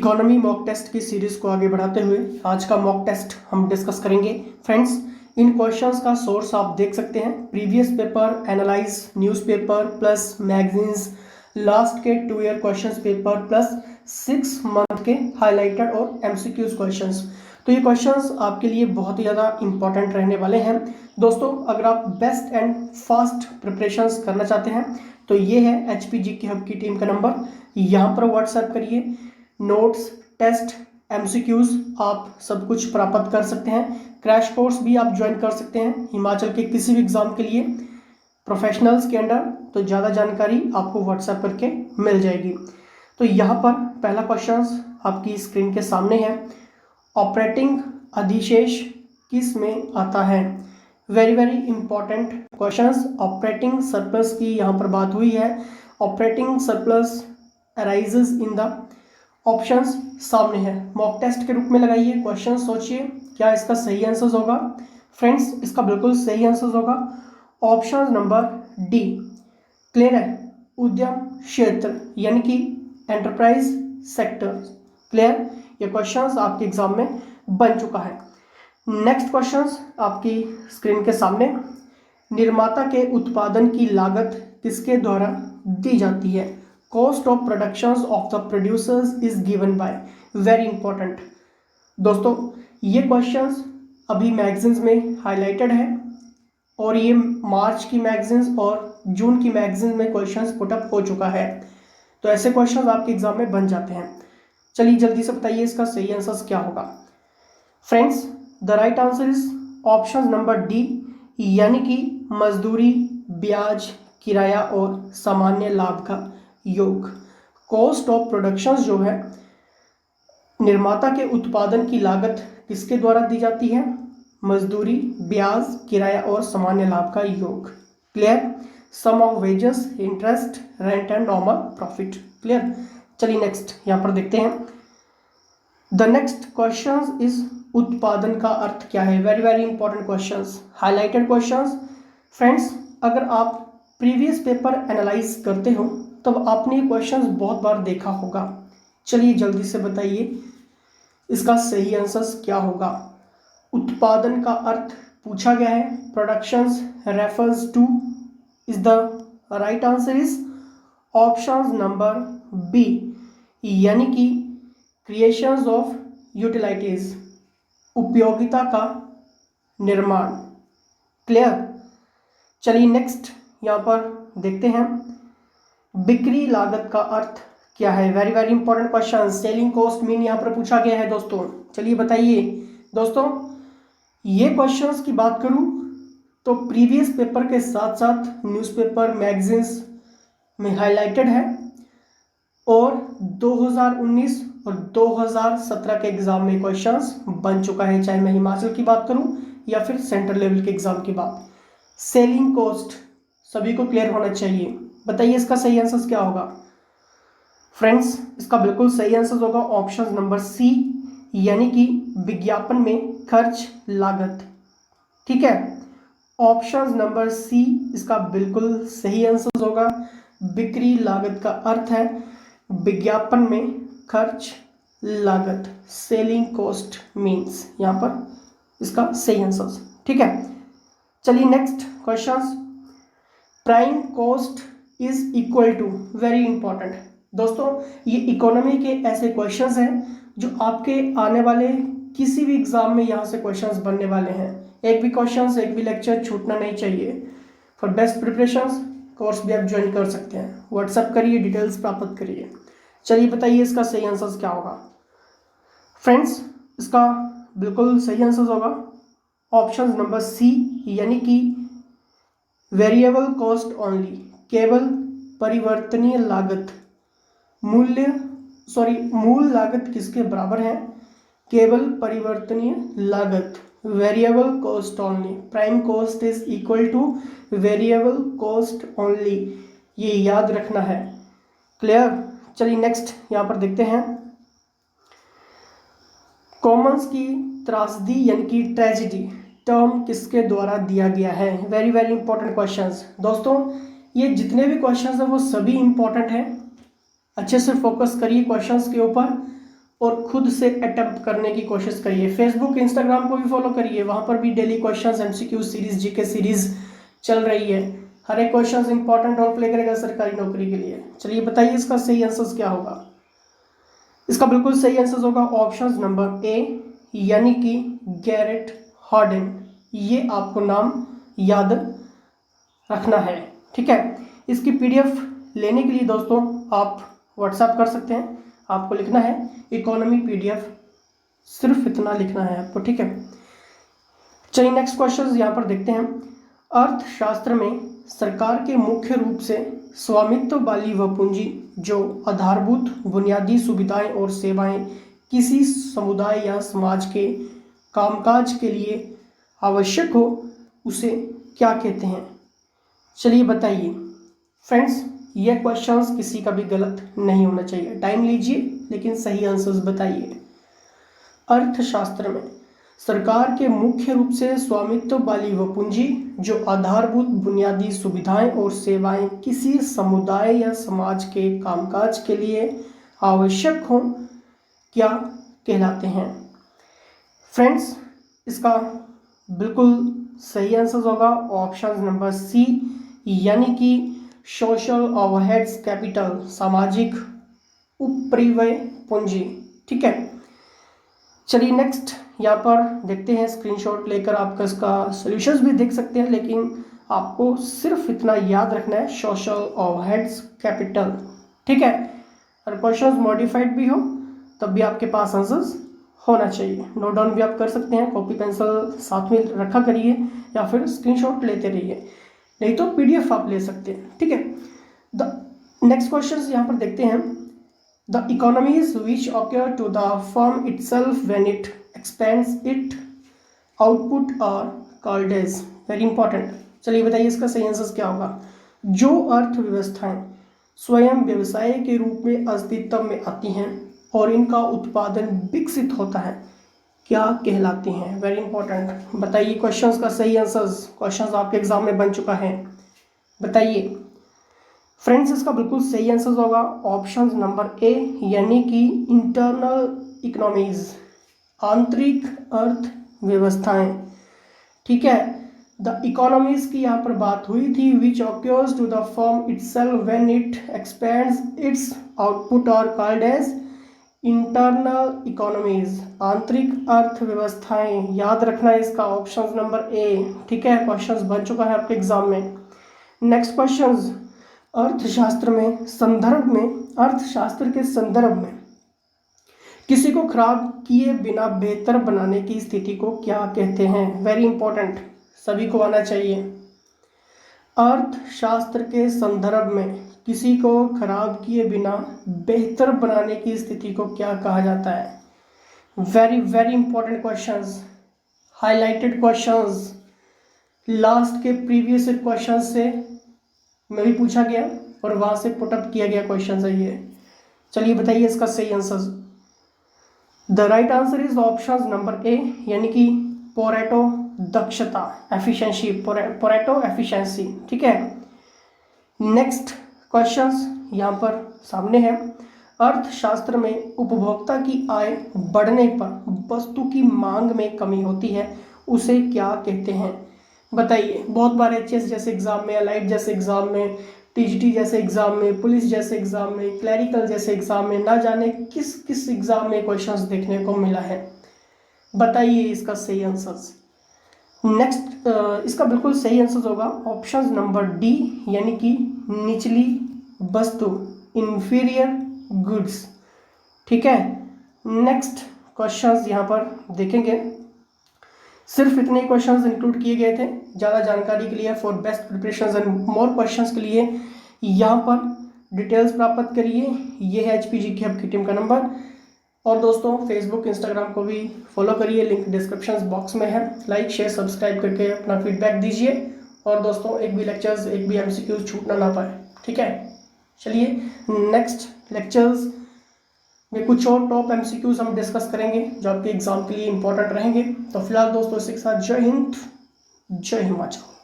Economy mock test की series को आगे बढ़ाते हुए आज का मॉक टेस्ट हम डिस्कस करेंगे। फ्रेंड्स, इन क्वेश्चंस का सोर्स आप देख सकते हैं, previous paper, analyse, newspaper plus magazines, last के 2 year questions paper plus 6 month के हाईलाइटेड और एमसीक्यूज क्वेश्चंस। तो ये क्वेश्चंस आपके लिए बहुत ही ज़्यादा इंपॉर्टेंट रहने वाले हैं। दोस्तों, अगर आप बेस्ट एंड फास्ट प्रिपरेशंस करना चाहते हैं तो ये है एचपीजी की हब की टीम का नंबर। यहाँ पर व्हाट्सएप करिए, नोट्स, टेस्ट, एमसीक्यूज आप सब कुछ प्राप्त कर सकते हैं। क्रैश कोर्स भी आप ज्वाइन कर सकते हैं हिमाचल के किसी भी एग्जाम के लिए प्रोफेशनल्स के अंडर। तो ज़्यादा जानकारी आपको व्हाट्सएप करके मिल जाएगी। तो यहाँ पर पहला क्वेश्चन आपकी स्क्रीन के सामने है, ऑपरेटिंग अधिशेष किस में आता है? Very very important questions. Operating surplus की यहाँ पर बात हुई है। Operating surplus arises in the options सामने है, मॉक टेस्ट के रूप में लगाइए, क्वेश्चन सोचिए क्या इसका सही आंसर होगा। फ्रेंड्स, इसका बिल्कुल सही आंसर होगा ऑप्शन नंबर डी। क्लियर है? उद्यम क्षेत्र यानी कि एंटरप्राइज सेक्टर। क्लियर? ये क्वेश्चंस आपके एग्जाम में बन चुका है। नेक्स्ट क्वेश्चंस आपकी स्क्रीन के सामने, निर्माता के उत्पादन की लागत किसके द्वारा दी जाती है? Cost of productions of the producers is given by. Very important दोस्तों, ये क्वेश्चंस अभी मैगजीन्स में हाईलाइटेड है और ये मार्च की मैगजीन्स और जून की मैगजीन्स में क्वेश्चंस पुटअप हो चुका है। तो ऐसे क्वेश्चंस आपके एग्जाम में बन जाते हैं। चलिए जल्दी से बताइए इसका सही आंसर क्या होगा। Friends, the right answer is option number D, यानी कि मजदूरी, ब्याज, किराया और सामान्य लाभ का योग। कॉस्ट ऑफ प्रोडक्शंस जो है, निर्माता के उत्पादन की लागत किसके द्वारा दी जाती है? मजदूरी, ब्याज, किराया और सामान्य लाभ का योग। Clear? Sum of wages, interest, rent and normal profit. Clear? चलिए नेक्स्ट यहाँ पर देखते हैं। द नेक्स्ट क्वेश्चन इज उत्पादन का अर्थ क्या है? Very very important questions, highlighted questions. Friends, अगर आप प्रीवियस पेपर एनालाइज करते हो तब आपने ये क्वेश्चंस बहुत बार देखा होगा। चलिए जल्दी से बताइए इसका सही आंसर क्या होगा। उत्पादन का अर्थ पूछा गया है, productions refers to, is the right answer is option number B, यानी कि क्रिएशंस ऑफ यूटिलिटीज, उपयोगिता का निर्माण। क्लियर? चलिए नेक्स्ट यहाँ पर देखते हैं, बिक्री लागत का अर्थ क्या है? Very very important question. Selling cost mean यहाँ पर पूछा गया है दोस्तों। चलिए बताइए दोस्तों, ये क्वेश्चंस की बात करूँ तो प्रीवियस पेपर के साथ साथ न्यूज़पेपर, मैगजीन्स में हाईलाइटेड है और 2019 और 2017 के एग्जाम में क्वेश्चंस बन चुका है, चाहे मैं हिमाचल की बात करूं या फिर सेंट्रल लेवल के एग्जाम की बात। सेलिंग कॉस्ट सभी को क्लियर होना चाहिए। बताइए इसका सही आंसर क्या होगा। फ्रेंड्स, इसका बिल्कुल सही आंसर होगा ऑप्शन नंबर सी, यानी कि विज्ञापन में खर्च लागत। ठीक है, ऑप्शन नंबर सी इसका बिल्कुल सही आंसर होगा। बिक्री लागत का अर्थ है विज्ञापन में खर्च लागत, सेलिंग कॉस्ट मीन्स यहाँ पर इसका सही आंसर। ठीक है, चलिए next question, prime cost is equal to. Very important दोस्तों, ये इकोनॉमी के ऐसे क्वेश्चंस हैं जो आपके आने वाले किसी भी एग्जाम में यहाँ से क्वेश्चंस बनने वाले हैं। एक भी क्वेश्चंस, एक भी लेक्चर छूटना नहीं चाहिए। फॉर बेस्ट प्रिपरेशंस कोर्स भी आप ज्वाइन कर सकते हैं। व्हाट्सएप करिए, डिटेल्स प्राप्त करिए। चलिए बताइए इसका सही आंसर क्या होगा। फ्रेंड्स, इसका बिल्कुल सही आंसर होगा ऑप्शन नंबर सी, यानी कि वेरिएबल कॉस्ट ओनली, केवल परिवर्तनीय लागत। मूल लागत किसके बराबर है? केवल परिवर्तनीय लागत, variable cost only. Prime cost is equal two variable cost only, ये याद रखना है। क्लियर? चलिए नेक्स्ट यहाँ पर देखते हैं, कॉमन्स की त्रासदी यानी कि ट्रेजिडी टर्म किसके द्वारा दिया गया है? वेरी वेरी इंपॉर्टेंट क्वेश्चंस दोस्तों, ये जितने भी क्वेश्चंस हैं वो सभी इंपॉर्टेंट हैं। अच्छे से फोकस करिए क्वेश्चंस के ऊपर और खुद से अटेम्प्ट करने की कोशिश करिए। फेसबुक इंस्टाग्राम को भी फॉलो करिए, वहाँ पर भी daily questions MCQ series GK series चल रही है। हर एक क्वेश्चन इंपॉर्टेंट रोल प्ले करेगा सरकारी नौकरी के लिए। चलिए बताइए इसका सही आंसर क्या होगा। इसका बिल्कुल सही आंसर होगा ऑप्शन नंबर ए, यानी कि गैरेट हार्डिन। ये आपको नाम याद रखना है, ठीक है। इसकी PDF लेने के लिए दोस्तों आप व्हाट्सएप कर सकते हैं। आपको लिखना है इकोनॉमी PDF, सिर्फ इतना लिखना है आपको, ठीक है। चलिए नेक्स्ट क्वेश्चन यहाँ पर देखते हैं। अर्थशास्त्र में सरकार के मुख्य रूप से स्वामित्व वाली वह पूंजी जो आधारभूत बुनियादी सुविधाएं और सेवाएं किसी समुदाय या समाज के कामकाज के लिए आवश्यक हो, उसे क्या कहते हैं। चलिए बताइए फ्रेंड्स, ये क्वेश्चंस किसी का भी गलत नहीं होना चाहिए। टाइम लीजिए लेकिन सही आंसर्स बताइए। अर्थशास्त्र में सरकार के मुख्य रूप से स्वामित्व वाली वह पूंजी जो आधारभूत बुनियादी सुविधाएं और सेवाएं किसी समुदाय या समाज के कामकाज के लिए आवश्यक हो, क्या कहलाते हैं। फ्रेंड्स, इसका बिल्कुल सही आंसर होगा ऑप्शन नंबर सी, यानी कि सोशल ओवरहेड्स कैपिटल, सामाजिक उपरिव्यय पूंजी, ठीक है। चलिए नेक्स्ट यहाँ पर देखते हैं। स्क्रीनशॉट लेकर आपका इसका सॉल्यूशंस भी देख सकते हैं, लेकिन आपको सिर्फ इतना याद रखना है सोशल ओवरहेड्स कैपिटल, ठीक है। अगर क्वेश्चन मॉडिफाइड भी हो तब भी आपके पास आंसर्स होना चाहिए। नोट डाउन भी आप कर सकते हैं, कॉपी पेंसिल साथ में रखा करिए या फिर स्क्रीनशॉट लेते रहिए, नहीं तो PDF आप ले सकते हैं, ठीक है। द नेक्स्ट क्वेश्चन यहाँ पर देखते हैं। The economies which occur to the firm itself when it expands it output are called as. Very important. चलिए बताइए इसका सही आंसर क्या होगा। जो अर्थव्यवस्थाएं स्वयं व्यवसाय के रूप में अस्तित्व में आती हैं और इनका उत्पादन विकसित होता है, क्या कहलाती हैं। Very important. बताइए क्वेश्चंस का सही आंसर्स। क्वेश्चंस आपके एग्जाम में बन चुका है, बताइए फ्रेंड्स। इसका बिल्कुल सही आंसर होगा ऑप्शन नंबर ए, यानी कि इंटरनल इकोनॉमीज, आंतरिक अर्थव्यवस्थाएं, ठीक है। द इकोनॉमीज की यहाँ पर बात हुई थी, which occurs to the firm itself when it expands its output और कॉल्ड एज इंटरनल इकोनॉमीज, आंतरिक अर्थव्यवस्थाएं। याद रखना है इसका ऑप्शन नंबर ए, ठीक है। क्वेश्चंस बन चुका है आपके एग्जाम में। नेक्स्ट क्वेश्चंस, अर्थशास्त्र में संदर्भ में, अर्थशास्त्र के संदर्भ में किसी को खराब किए बिना बेहतर बनाने की स्थिति को क्या कहते हैं। वेरी इंपॉर्टेंट, सभी को आना चाहिए। अर्थशास्त्र के संदर्भ में किसी को खराब किए बिना बेहतर बनाने की स्थिति को क्या कहा जाता है। Very very important questions, highlighted questions, last के प्रीवियस क्वेश्चन से में भी पूछा गया और वहां से पुटअप किया गया क्वेश्चन है ये। चलिए बताइए इसका सही answer. The right answer is option number A, यानी कि पोरेटो दक्षता, एफिशिएंसी, पोरेटो एफिशिएंसी, ठीक है। नेक्स्ट क्वेश्चंस यहाँ पर सामने है। अर्थशास्त्र में उपभोक्ता की आय बढ़ने पर वस्तु की मांग में कमी होती है, उसे क्या कहते हैं। बताइए। बहुत बार HS जैसे एग्जाम में, अलाइड जैसे एग्जाम में, TGT जैसे एग्जाम में, पुलिस जैसे एग्जाम में, क्लैरिकल जैसे एग्जाम में, ना जाने किस किस एग्जाम में क्वेश्चंस देखने को मिला है। बताइए इसका सही आंसर। नेक्स्ट इसका बिल्कुल सही आंसर होगा ऑप्शन नंबर डी, यानी कि निचली वस्तु, इंफीरियर गुड्स, ठीक है। नेक्स्ट क्वेश्चंस यहाँ पर देखेंगे। सिर्फ इतने क्वेश्चंस इंक्लूड किए गए थे। ज़्यादा जानकारी के लिए, for best preparations and more questions के लिए यहाँ पर डिटेल्स प्राप्त करिए। ये है HPGK हब की टीम का नंबर। और दोस्तों फेसबुक इंस्टाग्राम को भी फॉलो करिए, लिंक डिस्क्रिप्शन बॉक्स में है। लाइक शेयर सब्सक्राइब करके अपना फीडबैक दीजिए। और दोस्तों एक भी लेक्चर्स, एक भी MCQ छूटना ना पाए, ठीक है। चलिए नेक्स्ट लेक्चर्स में कुछ और टॉप MCQs हम डिस्कस करेंगे जो आपके एग्जाम के लिए इंपॉर्टेंट रहेंगे। तो फिलहाल दोस्तों इसी के साथ जय हिंद, जय हिमाचल।